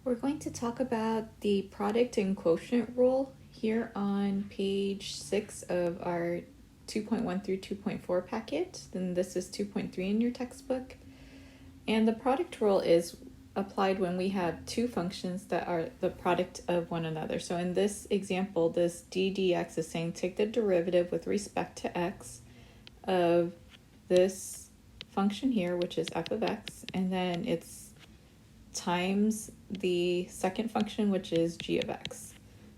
We're going to talk about the product and quotient rule here on page 6 of our 2.1 through 2.4 packet. Then this is 2.3 in your textbook. And the product rule is applied when we have two functions that are the product of one another. So in this example, this d dx is saying take the derivative with respect to x of this function here, which is f of x, and then it's times the second function, which is g of x.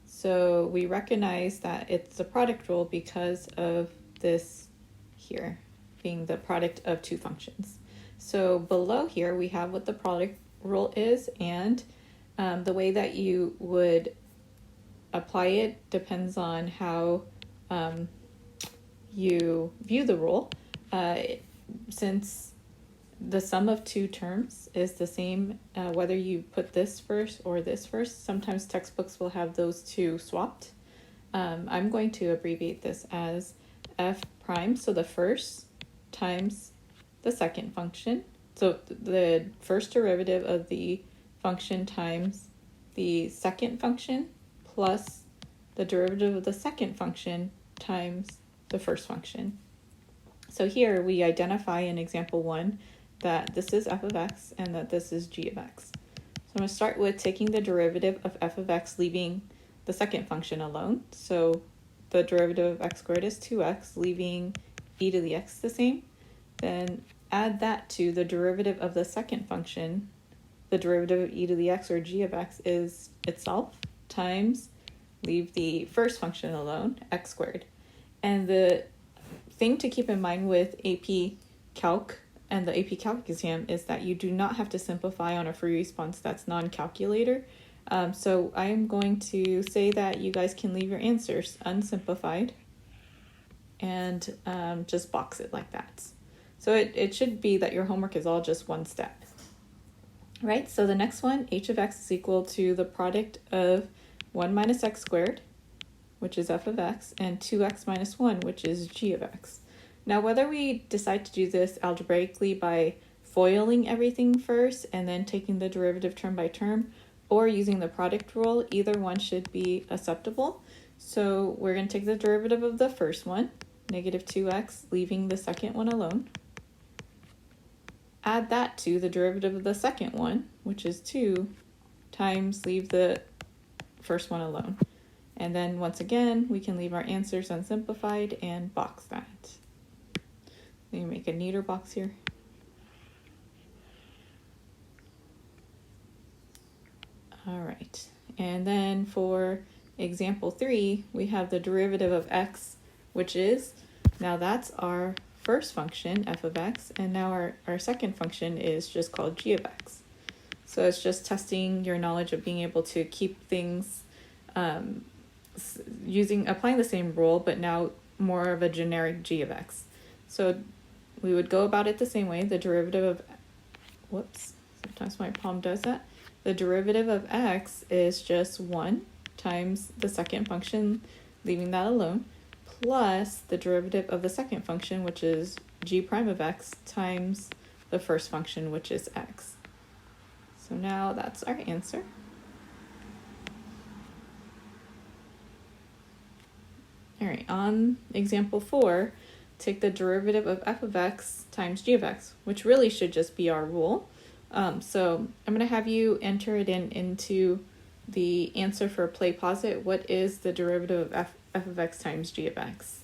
So we recognize that it's the product rule because of this here being the product of two functions. So below here we have what the product rule is, and the way that you would apply it depends on how you view the rule. Since the sum of two terms is the same whether you put this first or this first, sometimes textbooks will have those two swapped. I'm going to abbreviate this as f prime, so the first times the second function. So the first derivative of the function times the second function plus the derivative of the second function times the first function. So here we identify in example 1 that this is f of x and that this is g of x. So I'm going to start with taking the derivative of f of x, leaving the second function alone. So the derivative of x squared is 2x, leaving e to the x the same. Then add that to the derivative of the second function. The derivative of e to the x, or g of x, is itself, times, leave the first function alone, x squared. And the thing to keep in mind with AP Calc and the AP Calc exam is that you do not have to simplify on a free response that's non-calculator. So I am going to say that you guys can leave your answers unsimplified and just box it like that. So it should be that your homework is all just one step. Right, so the next one, h of x is equal to the product of 1 minus x squared, which is f of x, and 2x minus 1, which is g of x. Now, whether we decide to do this algebraically by foiling everything first and then taking the derivative term by term, or using the product rule, either one should be acceptable. So we're going to take the derivative of the first one, negative 2x, leaving the second one alone. Add that to the derivative of the second one, which is 2, times leave the first one alone. And then once again, we can leave our answers unsimplified and box that. Let me make a neater box here. All right, and then for example 3, we have the derivative of x, which is, now that's our first function, f of x, and now our second function is just called g of x. So it's just testing your knowledge of being able to keep things applying the same rule, but now more of a generic g of x. So we would go about it the same way. The derivative of, sometimes my palm does that. The derivative of x is just 1 times the second function, leaving that alone, plus the derivative of the second function, which is g prime of x, times the first function, which is x. So now that's our answer. All right, on example 4, take the derivative of f of x times g of x, which really should just be our rule. So I'm going to have you enter it into the answer for play posit. What is the derivative of f of x times g of x?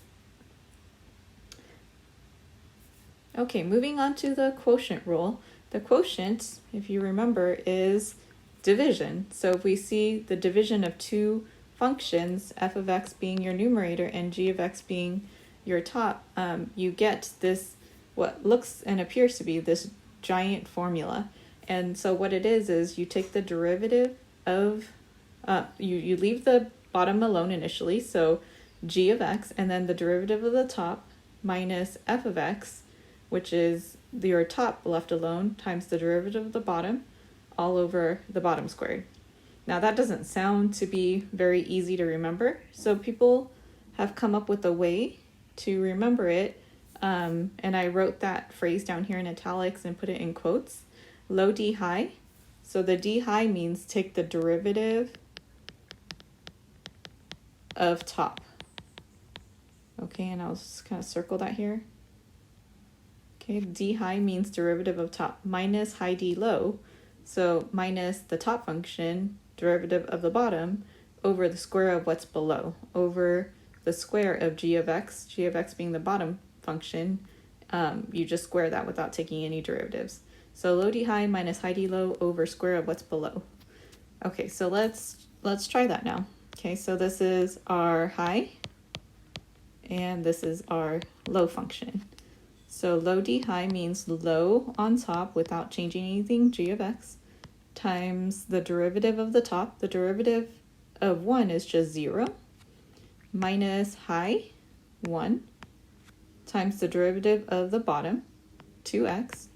Okay, moving on to the quotient rule. The quotient, if you remember, is division. So if we see the division of two functions, f of x being your numerator and g of x being your top, you get this, what looks and appears to be this giant formula. And so what it is you take the derivative of, you leave the bottom alone initially, so g of x, and then the derivative of the top minus f of x, which is your top left alone, times the derivative of the bottom, all over the bottom squared. Now that doesn't sound to be very easy to remember, so people have come up with a way to remember it, and I wrote that phrase down here in italics and put it in quotes, low D high. So the d high means take the derivative of top. Okay, and I'll just kind of circle that here. Okay, d high means derivative of top minus high d low. So minus the top function, derivative of the bottom, over the square of what's below, over the square of g of x being the bottom function. You just square that without taking any derivatives. So low d high minus high d low over square of what's below. Okay, so let's try that now. Okay, so this is our high, and this is our low function. So low d high means low on top without changing anything, g of x, times the derivative of the top. The derivative of 1 is just 0, minus high, 1, times the derivative of the bottom, 2x,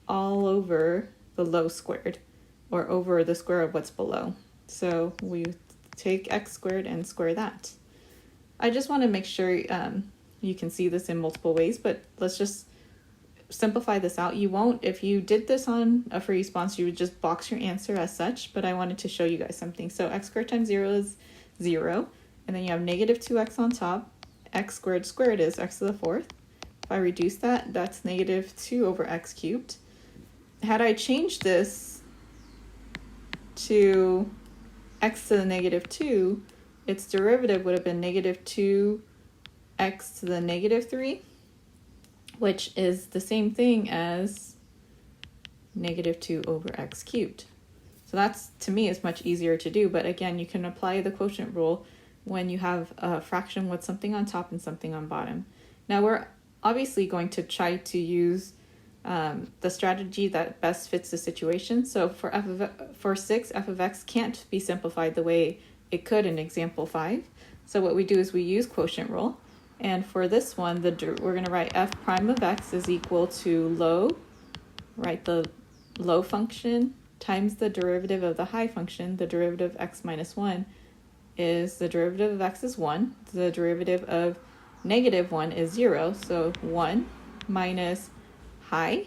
all over the low squared, or over the square of what's below. So we take x squared and square that. I just want to make sure you can see this in multiple ways, but let's just simplify this out. You won't, if you did this on a free response, you would just box your answer as such, but I wanted to show you guys something. So x squared times 0 is 0, and then you have negative 2x on top. X squared squared is x to the 4th. If I reduce that, that's negative 2 over x cubed. Had I changed this to x to the negative 2, its derivative would have been negative 2x to the negative 3, which is the same thing as negative 2 over x cubed. So that's, to me, is much easier to do. But again, you can apply the quotient rule when you have a fraction with something on top and something on bottom. Now we're obviously going to try to use the strategy that best fits the situation. So for 6, f of x can't be simplified the way it could in example 5. So what we do is we use quotient rule. And for this one, we're going to write f prime of x is equal to low, write the low function, times the derivative of the high function. The derivative of x minus 1 is the derivative of x is 1. The derivative of negative 1 is 0. So 1 minus high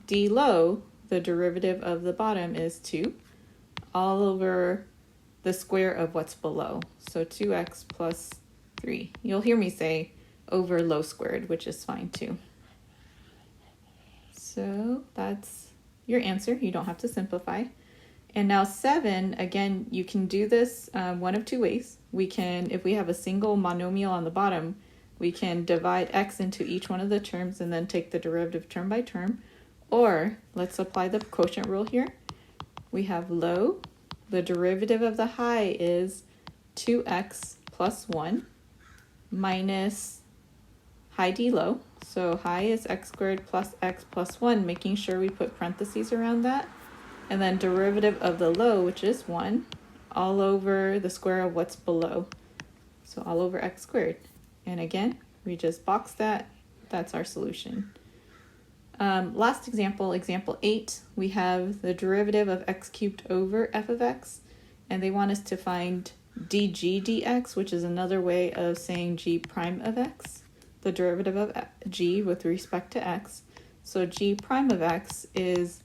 d low, the derivative of the bottom is 2, all over the square of what's below. So 2x plus 3. You'll hear me say over low squared, which is fine too. So that's your answer. You don't have to simplify. And now 7, again, you can do this one of two ways. We can, if we have a single monomial on the bottom, we can divide x into each one of the terms and then take the derivative term by term. Or let's apply the quotient rule here. We have low, the derivative of the high is 2x plus 1 minus high d low. So high is x squared plus x plus 1, making sure we put parentheses around that. And then derivative of the low, which is 1, all over the square of what's below. So all over x squared. And again, we just box that. That's our solution. Last example, example 8, we have the derivative of x cubed over f of x. And they want us to find dg dx, which is another way of saying g prime of x, the derivative of g with respect to x. So g prime of x is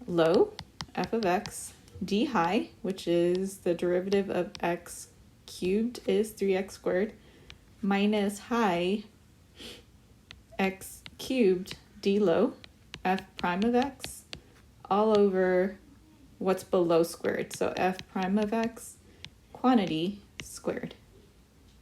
low, f of x, d high, which is the derivative of x cubed is 3x squared, minus high, x cubed, d low, f prime of x, all over what's below squared. So f prime of x, quantity squared.